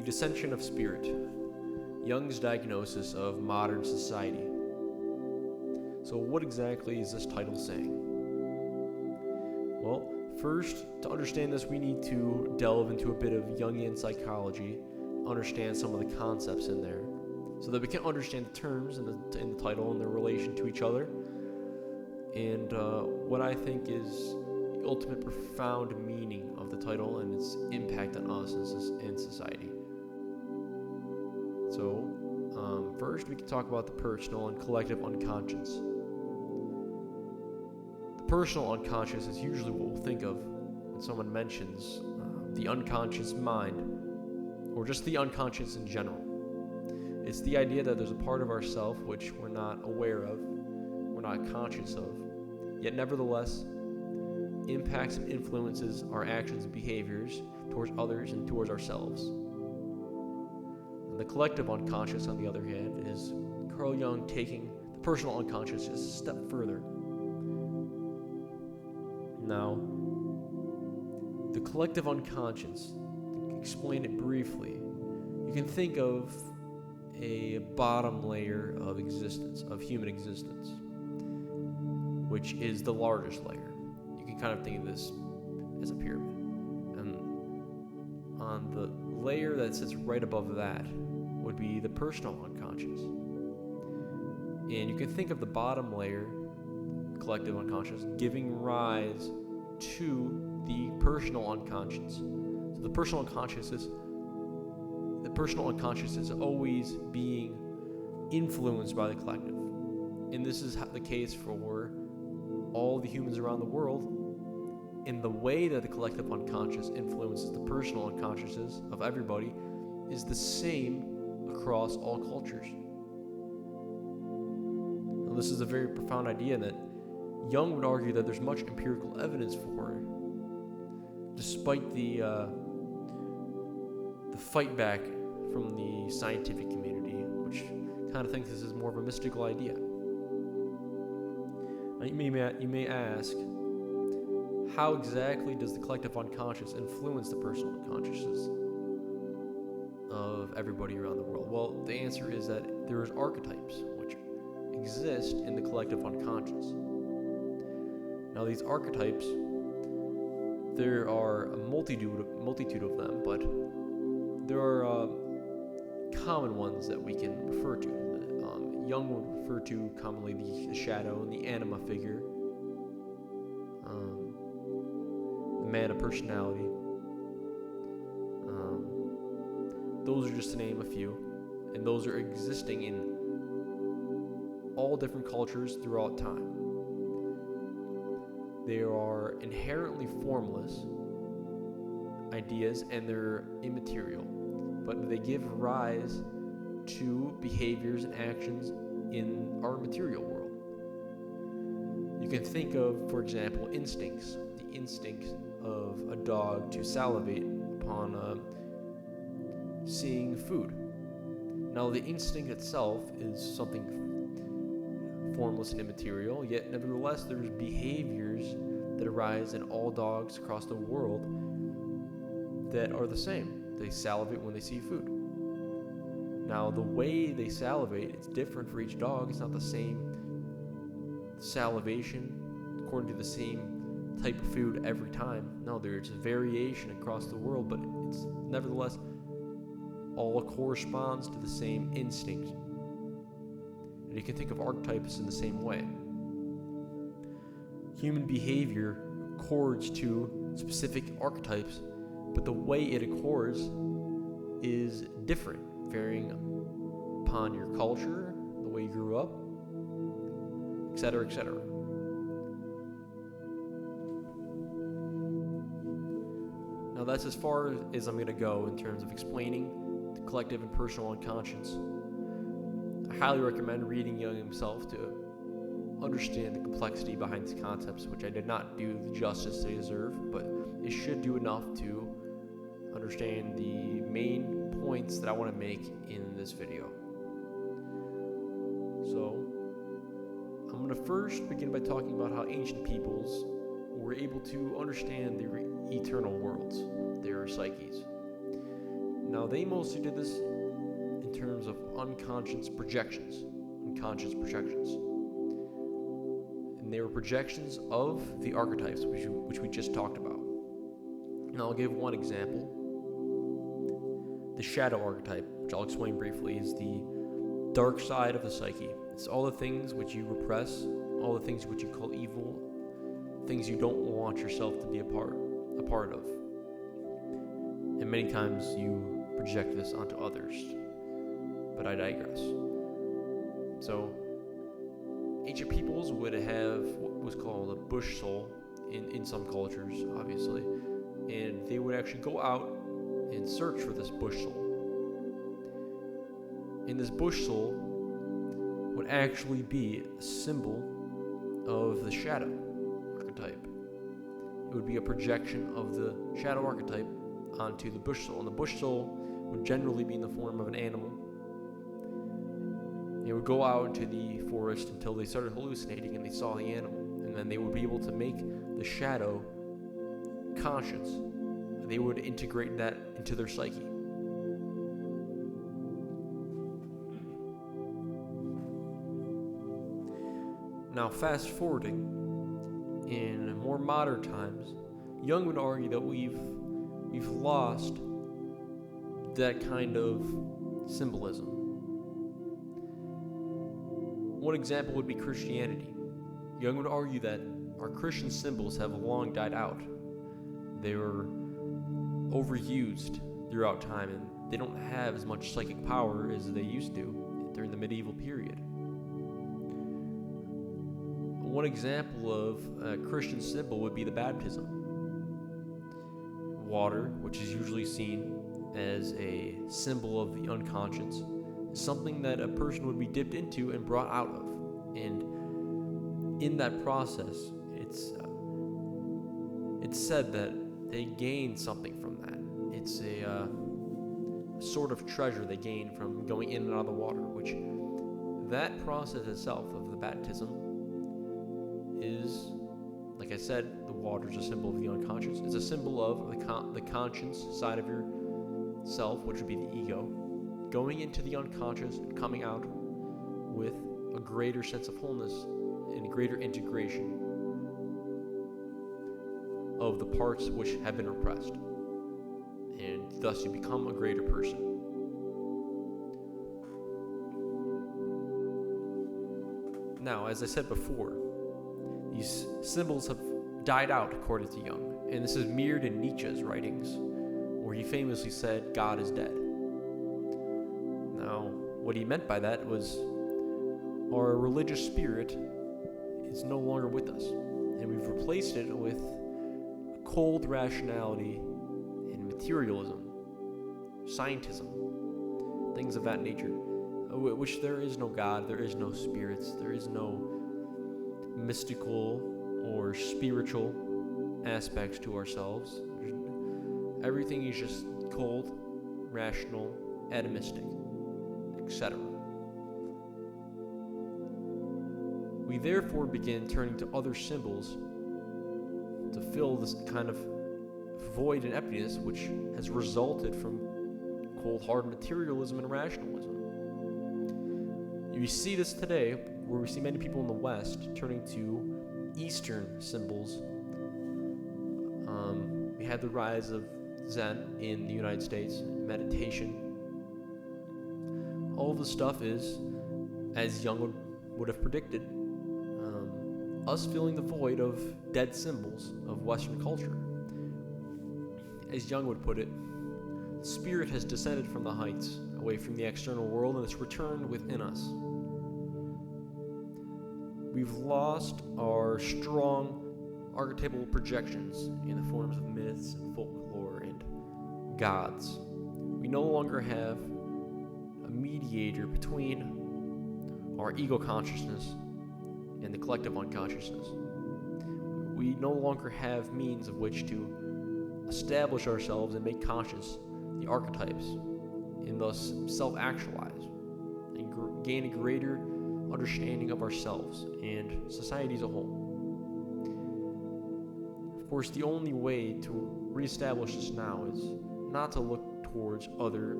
Descension of Spirit, Jungs' diagnosis of modern society. So what exactly is this title saying? Well, first, to understand this, we need to delve into a bit of Jungian psychology, understand some of the concepts in there, so that we can understand the terms in the title and their relation to each other, and what I think is the ultimate profound meaning of the title and its impact on us in society. So, first we can talk about the personal and collective unconscious. The personal unconscious is usually what we'll think of when someone mentions the unconscious mind, or just the unconscious in general. It's the idea that there's a part of ourself which we're not aware of, we're not conscious of, yet nevertheless impacts and influences our actions and behaviors towards others and towards ourselves. And the collective unconscious, on the other hand, is Carl Jung taking the personal unconscious just a step further. Now, the collective unconscious, to explain it briefly, you can think of a bottom layer of existence, of human existence, which is the largest layer. You can kind of think of this as a pyramid. And on the layer that sits right above that would be the personal unconscious. And you can think of the bottom layer, collective unconscious, giving rise to the personal unconscious. So the personal unconscious is always being influenced by the collective. And this is the case for all the humans around the world. And the way that the collective unconscious influences the personal unconsciouses of everybody is the same across all cultures. Now, this is a very profound idea that Jung would argue that there's much empirical evidence for, despite the fight back from the scientific community, which kind of thinks this is more of a mystical idea. Now, you may ask, how exactly does the collective unconscious influence the personal unconsciouses of everybody around the world? Well, the answer is that there's archetypes which exist in the collective unconscious. Now, these archetypes, there are a multitude of them, but there are common ones that we can refer to. Jung would refer to commonly the shadow and the anima figure, the man of personality. Those are just to name a few, and those are existing in all different cultures throughout time. They are inherently formless ideas and they're immaterial, but they give rise to behaviors and actions in our material world. You can think of, for example, instincts. The instinct of a dog to salivate upon seeing food. Now, the instinct itself is something formless and immaterial, yet nevertheless there's behaviors that arise in all dogs across the world that are the same. They salivate when they see food. Now, the way they salivate, it's different for each dog. It's not the same salivation according to the same type of food every time. No, there's variation across the world, but it's nevertheless all corresponds to the same instinct. And you can think of archetypes in the same way. Human behavior accords to specific archetypes, but the way it accords is different, varying upon your culture, the way you grew up, etc., etc. Now, that's as far as I'm going to go in terms of explaining the collective and personal unconscious. I highly recommend reading Jung himself to understand the complexity behind these concepts, which I did not do the justice they deserve, but it should do enough to understand the main points that I want to make in this video. So, I'm going to first begin by talking about how ancient peoples were able to understand their eternal worlds, their psyches. Now, they mostly did this in terms of unconscious projections. And they were projections of the archetypes, which we just talked about. And I'll give one example. The shadow archetype, which I'll explain briefly, is the dark side of the psyche. It's all the things which you repress, all the things which you call evil, things you don't want yourself to be a part of. And many times you project this onto others. But I digress. So, ancient peoples would have what was called a bush soul in some cultures, obviously. And they would actually go out and search for this bush soul. And this bush soul would actually be a symbol of the shadow archetype. It would be a projection of the shadow archetype onto the bush soul. And the bush soul would generally be in the form of an animal. They would go out into the forest until they started hallucinating and they saw the animal. And then they would be able to make the shadow conscious. They would integrate that into their psyche. Now, fast forwarding, in more modern times, Jung would argue that we've lost that kind of symbolism. One example would be Christianity. Jung would argue that our Christian symbols have long died out. They were overused throughout time, and they don't have as much psychic power as they used to during the medieval period. One example of a Christian symbol would be the baptism. Water, which is usually seen as a symbol of the unconscious, is something that a person would be dipped into and brought out of. And in that process, it's said that they gain something from that. It's a sort of treasure they gain from going in and out of the water, which that process itself of the baptism is, like I said, the water is a symbol of the unconscious. It's a symbol of the conscience side of yourself, which would be the ego, going into the unconscious and coming out with a greater sense of wholeness and a greater integration of the parts which have been repressed. And thus you become a greater person. Now, as I said before, these symbols have died out according to Jung, and this is mirrored in Nietzsche's writings, where he famously said, God is dead. Now, what he meant by that was our religious spirit is no longer with us, and we've replaced it with cold rationality and materialism, scientism, things of that nature, which there is no God, there is no spirits, there is no mystical or spiritual aspects to ourselves. Everything is just cold, rational, atomistic, etc. We therefore begin turning to other symbols to fill this kind of void and emptiness which has resulted from cold-hard materialism and rationalism. You see this today, where we see many people in the West turning to Eastern symbols. We had the rise of Zen in the United States, meditation. All of this stuff is, as Jung would have predicted, us filling the void of dead symbols of Western culture. As Jung would put it, spirit has descended from the heights, away from the external world, and it's returned within us. We've lost our strong archetypal projections in the forms of myths and folklore and gods. We no longer have a mediator between our ego consciousness and the collective unconsciousness. We no longer have means of which to establish ourselves and make conscious the archetypes, and thus self-actualize and gain a greater understanding of ourselves and society as a whole. Of course, the only way to reestablish this now is not to look towards other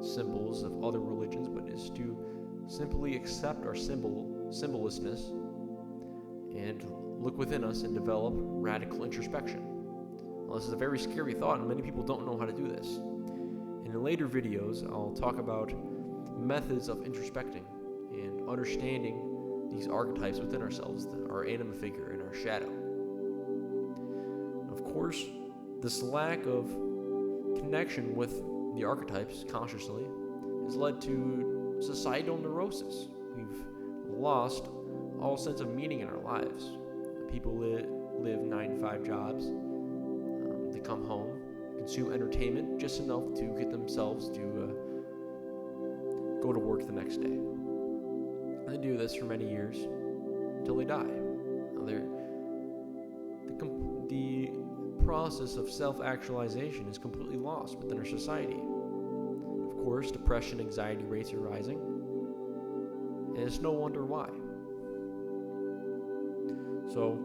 symbols of other religions, but is to simply accept our symbollessness and look within us and develop radical introspection. Well, this is a very scary thought, and many people don't know how to do this. And in later videos, I'll talk about methods of introspecting and understanding these archetypes within ourselves, our anima figure and our shadow. Of course, this lack of connection with the archetypes consciously has led to societal neurosis. We've lost all sense of meaning in our lives. People live 9-to-5 jobs. They come home, consume entertainment just enough to get themselves to go to work the next day. And they do this for many years until they die. Now the process of self-actualization is completely lost within our society. Of course, depression, anxiety rates are rising, and it's no wonder why. So,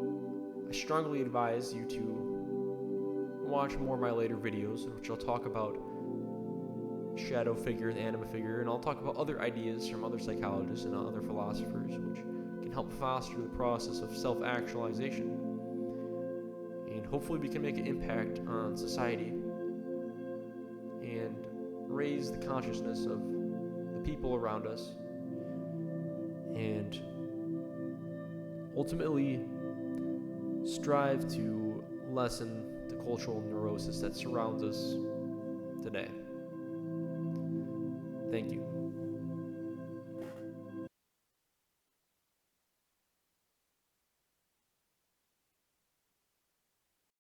I strongly advise you to watch more of my later videos, in which I'll talk about shadow figure and anima figure, and I'll talk about other ideas from other psychologists and other philosophers, which can help foster the process of self-actualization. And hopefully we can make an impact on society and raise the consciousness of the people around us, and ultimately strive to lessen the cultural neurosis that surrounds us today. Thank you.